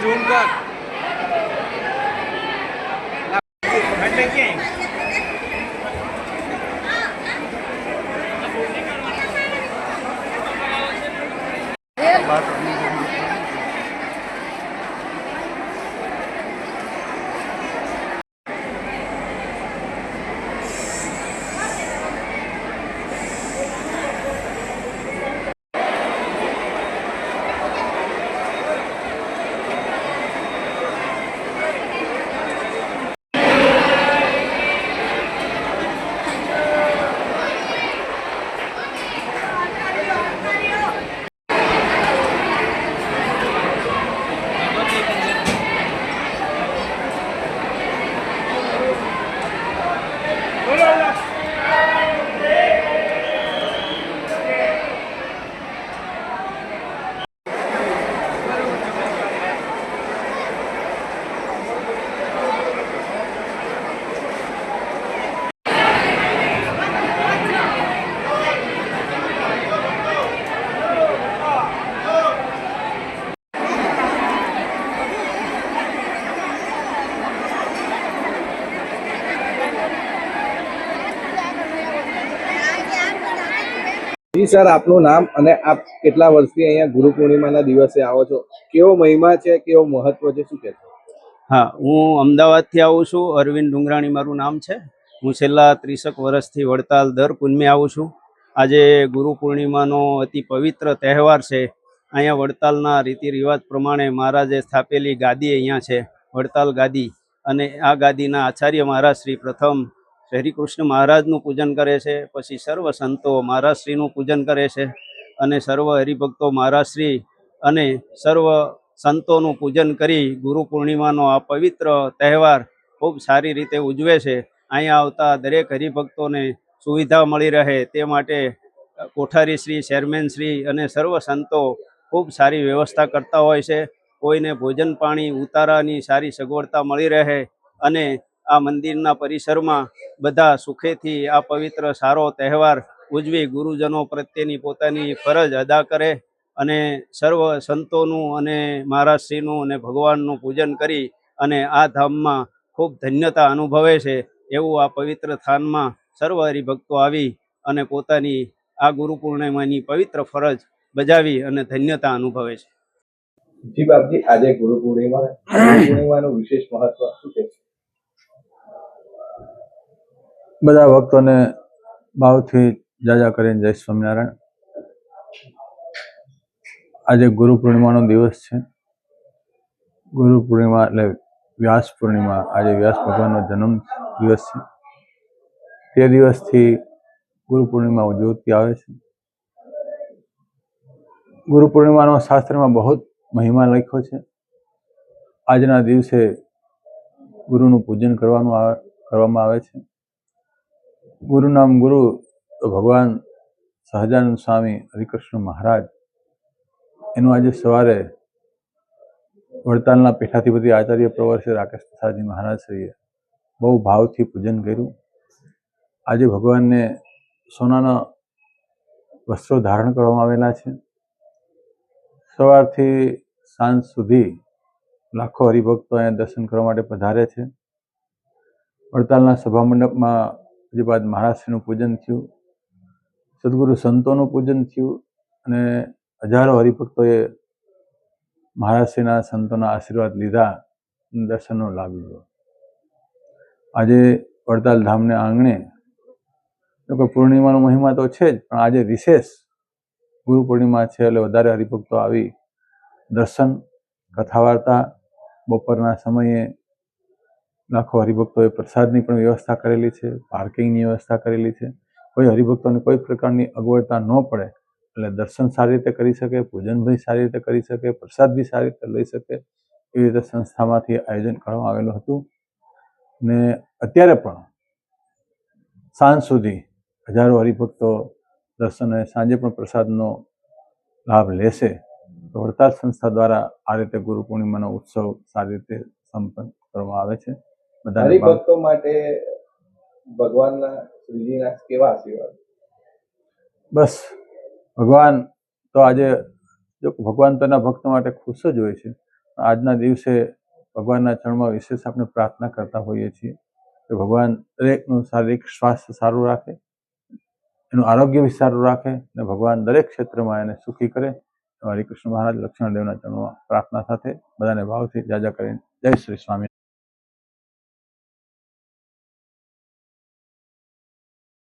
Zoom કર જી sir, આપનું નામ અને આપ કેટલા વર્ષથી અહીંયા ગુરુ પૂર્ણિમાના દિવસે આવો છો? કેવો મહિમા છે, કેવો મહત્વ છે, શું કહેશો? હા, હું અમદાવાદથી આવું છું. અરવિંદ ડુંગરાણી મારું નામ છે. હું છેલ્લા 30 વર્ષથી વડતાલ દર પૂનમે આવું છું. આજે ગુરુ પૂર્ણિમાનો અતિ પવિત્ર તહેવાર છે. અહીંયા વડતાલના રીતિ રિવાજ પ્રમાણે મહારાજે સ્થાપેલી ગાદી અહીંયા છે, વડતાલ ગાદી. અને આ ગાદીના આચાર્ય મહારાજ શ્રી પ્રથમ હરિકૃષ્ણ મહારાજનું પૂજન કરે છે, પછી સર્વ સંતો મહારાજશ્રીનું પૂજન કરે છે, અને સર્વ હરિભક્તો મહારાજશ્રી અને સર્વ સંતોનું પૂજન કરી ગુરુ પૂર્ણિમાનો આ પવિત્ર તહેવાર ખૂબ સારી રીતે ઉજવે છે. અહીંયા આવતા દરેક હરિભક્તોને સુવિધા મળી રહે તે માટે કોઠારીશ્રી, ચેરમેનશ્રી અને સર્વ સંતો ખૂબ સારી વ્યવસ્થા કરતા હોય છે. કોઈને ભોજન પાણી ઉતારાની સારી સગવડતા મળી રહે અને આ મંદિરના પરિસરમાં બધા સુખેથી આ પવિત્ર સારો તહેવાર ઉજવી ગુરુજનો પ્રત્યેની પોતાની ફરજ અદા કરે અને સર્વ સંતોનું અને મહારાજશ્રીનું અને ભગવાનનું પૂજન કરી અને આ ધામમાં ખૂબ ધન્યતા અનુભવે છે. એવું આ પવિત્ર સ્થાનમાં સર્વ હરિભક્તો આવી અને પોતાની આ ગુરુ પૂર્ણિમાની પવિત્ર ફરજ બજાવી અને ધન્યતા અનુભવે છે. જી બાપજી, આજે ગુરુ પૂર્ણિમાનું વિશેષ મહત્વ શું છે? બધા ભક્તોને ભાવથી જાજા કરીને જય સ્વામિનારાયણ. આજે ગુરુ પૂર્ણિમાનો દિવસ છે. ગુરુ પૂર્ણિમા એટલે વ્યાસ પૂર્ણિમા. આજે વ્યાસ ભગવાનનો જન્મ દિવસ છે. તે દિવસથી ગુરુ પૂર્ણિમા ઉજવતી આવે છે. ગુરુ પૂર્ણિમાનો શાસ્ત્રમાં બહુ મહિમા લખ્યો છે. આજના દિવસે ગુરુનું પૂજન કરવામાં આવે છે. ગુરુ નામ ગુરુ તો ભગવાન સહજાનંદ સ્વામી હરિકૃષ્ણ મહારાજ, એનું આજે સવારે વડતાલના પીઠાધિપતિ આચાર્ય પ્રવર રાકેશ પ્રસાદજી મહારાજશ્રીએ બહુ ભાવથી પૂજન કર્યું. આજે ભગવાનને સોનાના વસ્ત્રો ધારણ કરવામાં આવેલા છે. સવારથી સાંજ સુધી લાખો હરિભક્તો અહીંયા દર્શન કરવા માટે પધારે છે. વડતાલના સભા મંડપમાં પૂજ્યપાદ મહારાજશ્રીનું પૂજન થયું, સદગુરુ સંતોનું પૂજન થયું અને હજારો હરિભક્તોએ મહારાજશ્રીના સંતોના આશીર્વાદ લીધા, દર્શનનો લાભ લીધો. આજે વડતાલ ધામને આંગણે પૂર્ણિમાનો મહિમા તો છે જ, પણ આજે વિશેષ ગુરુ પૂર્ણિમા છે એટલે વધારે હરિભક્તો આવી દર્શન, કથા વાર્તા, બપોરના સમયે લાખો હરિભક્તોએ પ્રસાદની પણ વ્યવસ્થા કરેલી છે, પાર્કિંગની વ્યવસ્થા કરેલી છે. કોઈ હરિભક્તોને કોઈ પ્રકારની અગવડતા ન પડે એટલે દર્શન સારી રીતે કરી શકે, પૂજન બી સારી રીતે કરી શકે, પ્રસાદ બી સારી રીતે લઈ શકે, એવી રીતે સંસ્થામાંથી આયોજન કરવામાં આવેલું હતું. ને અત્યારે પણ સાંજ સુધી હજારો હરિભક્તો દર્શન અને સાંજે પણ પ્રસાદનો લાભ લેશે. તો વડતાલ સંસ્થા દ્વારા આ રીતે ગુરુ પૂર્ણિમાનો ઉત્સવ સારી રીતે સંપન્ન કરવામાં આવે છે. હરિભક્તો માટે ભગવાનના શ્રીજીના કેવા આશીર્વાદ? બસ ભગવાન તો આજે જો ભગવાન તો એના ભક્તો માટે ખુશ જ હોય છે. આજના દિવસે ભગવાનના ચરણમાં વિશેષ આપણે પ્રાર્થના કરતા હોઈએ છીએ કે ભગવાન દરેકનું શારીરિક સ્વાસ્થ્ય સારું રાખે, એનું આરોગ્ય બી સારું રાખે અને ભગવાન દરેક ક્ષેત્રમાં એને સુખી કરે. હરિકૃષ્ણ મહારાજ લક્ષ્મણદેવના ચરણોમાં પ્રાર્થના સાથે બધાને ભાવથી જાજા કરીને જય શ્રી સ્વામી.